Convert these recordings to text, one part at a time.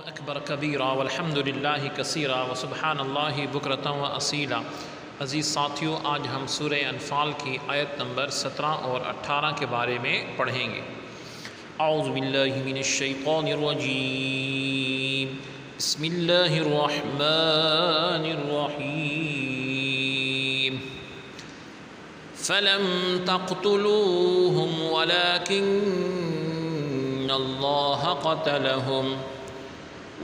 اکبر کبیرا والحمد للہ کثیرا وسبحان اللہ بکرۃ و اصیلا۔ عزیز ساتھیوں، آج ہم سورہ انفال کی آیت نمبر 17 اور 18 کے بارے میں پڑھیں گے۔ اعوذ باللہ من الشیطان الرجیم، بسم اللہ الرحمن الرحیم۔ فلم تقتلوهم ولكن اللہ قتلهم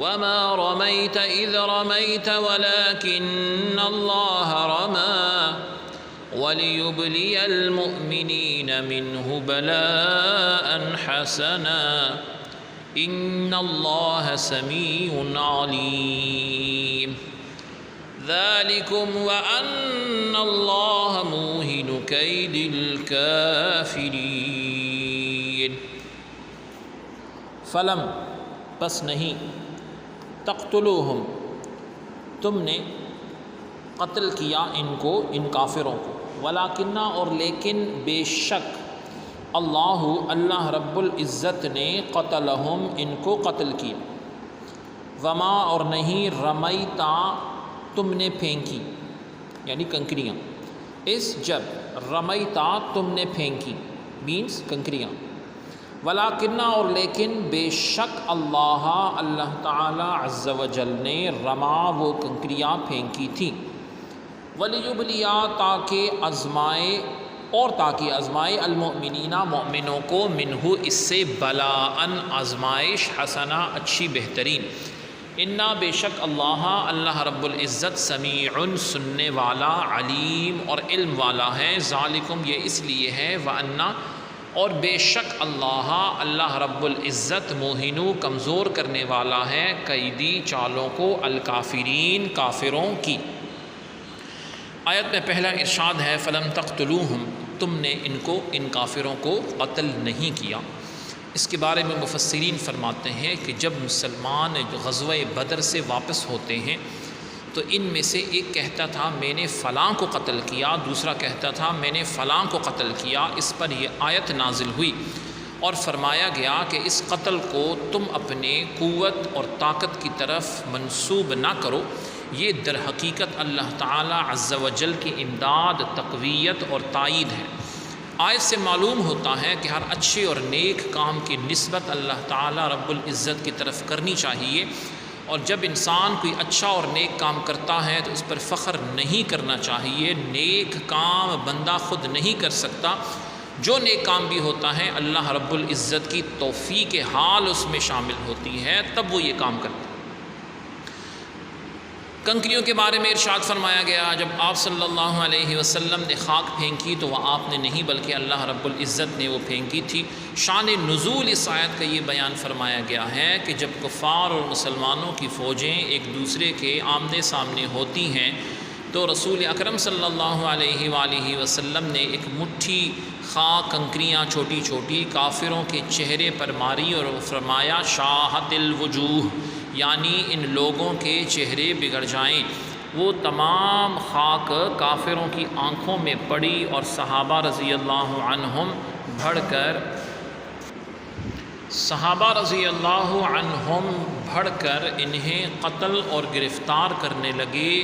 وما رميت إذ رميت ولكن الله رمى وليبلي المؤمنين منه بلاء حسنا إن الله سميع عليم ذلكم وأن الله موهن كيد الكافرين۔ فلم بس نہیں، تقتلوہم تم نے قتل کیا ان کو، ان کافروں کو، ولیکن اور لیکن بے شک اللہ رب العزت نے قتلہم ان کو قتل کیا، وما اور نہیں رمیتا تم نے پھینکی یعنی کنکریاں، اس جب رمیتا تم نے پھینکی مینس کنکریاں، ولیکن اور لیکن بے شک اللہ تعالی عز و جل نے رما وہ کنکریاں پھینکی تھیں، ولیبلیا تاکہ آزمائے المؤمنین مومنوں کو منہ اس سے بلاءً آزمائش حسنہ اچھی بہترین، انا بے شک اللہ رب العزت سمیع سننے والا، علیم اور علم والا ہے، ذالکم یہ اس لیے ہے، وَأَنَّ اور بے شک اللہ رب العزت موہنو کمزور کرنے والا ہے، قیدی چالوں کو، الکافرین کافروں کی۔ آیت میں پہلا ارشاد ہے فلم تقتلوہم، تم نے ان کافروں کو قتل نہیں کیا۔ اس کے بارے میں مفسرین فرماتے ہیں کہ جب مسلمان غزوہ بدر سے واپس ہوتے ہیں تو ان میں سے ایک کہتا تھا میں نے فلاں کو قتل کیا، دوسرا کہتا تھا میں نے فلاں کو قتل کیا۔ اس پر یہ آیت نازل ہوئی اور فرمایا گیا کہ اس قتل کو تم اپنے قوت اور طاقت کی طرف منسوب نہ کرو، یہ در حقیقت اللہ تعالی عز و جل کی امداد، تقویت اور تائید ہے۔ آیت سے معلوم ہوتا ہے کہ ہر اچھے اور نیک کام کی نسبت اللہ تعالی رب العزت کی طرف کرنی چاہیے، اور جب انسان کوئی اچھا اور نیک کام کرتا ہے تو اس پر فخر نہیں کرنا چاہیے۔ نیک کام بندہ خود نہیں کر سکتا، جو نیک کام بھی ہوتا ہے اللہ رب العزت کی توفیق حال اس میں شامل ہوتی ہے، تب وہ یہ کام کرتا ہے۔ کنکریوں کے بارے میں ارشاد فرمایا گیا، جب آپ صلی اللہ علیہ وسلم نے خاک پھینکی تو وہ آپ نے نہیں بلکہ اللہ رب العزت نے وہ پھینکی تھی۔ شان نزول اس آیت کا یہ بیان فرمایا گیا ہے کہ جب کفار اور مسلمانوں کی فوجیں ایک دوسرے کے آمنے سامنے ہوتی ہیں تو رسول اکرم صلی اللہ علیہ وآلہ وسلم نے ایک مٹھی خاک کنکریاں چھوٹی چھوٹی کافروں کے چہرے پر ماری اور فرمایا شاہت الوجوہ، یعنی ان لوگوں کے چہرے بگڑ جائیں۔ وہ تمام خاک کافروں کی آنکھوں میں پڑی اور صحابہ رضی اللہ عنہم بڑھ کر انہیں قتل اور گرفتار کرنے لگے۔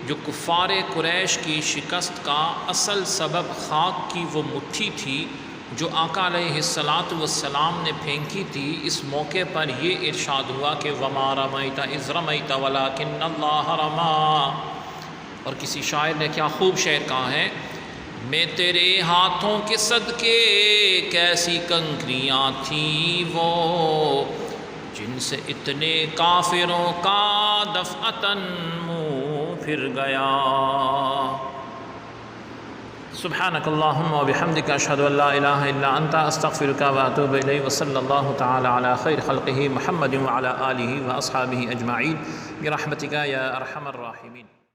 جو کفار قریش کی شکست کا اصل سبب خاک کی وہ مٹھی تھی جو آقا علیہ السلام نے پھینکی تھی۔ اس موقع پر یہ ارشاد ہوا کہ وَمَا رَمَيْتَ إِذْ رَمَيْتَ وَلَكِنَّ اللَّهَ رَمَى، اور کسی شاعر نے کیا خوب شعر کہا ہے، میں تیرے ہاتھوں کے صدقے کیسی کنکریاں تھیں وہ، جن سے اتنے کافروں کا دفعتاً منہ پھر گیا۔ سبحانک اللہم و بحمدک، اشہد ان لا الہ الا انت، استغفرک و اتوب الیک، وصلی اللہ تعالی علی خیر خلقہ محمد وعلی آلہ و اصحابہ اجمعین برحمتک یا ارحم الراحمین۔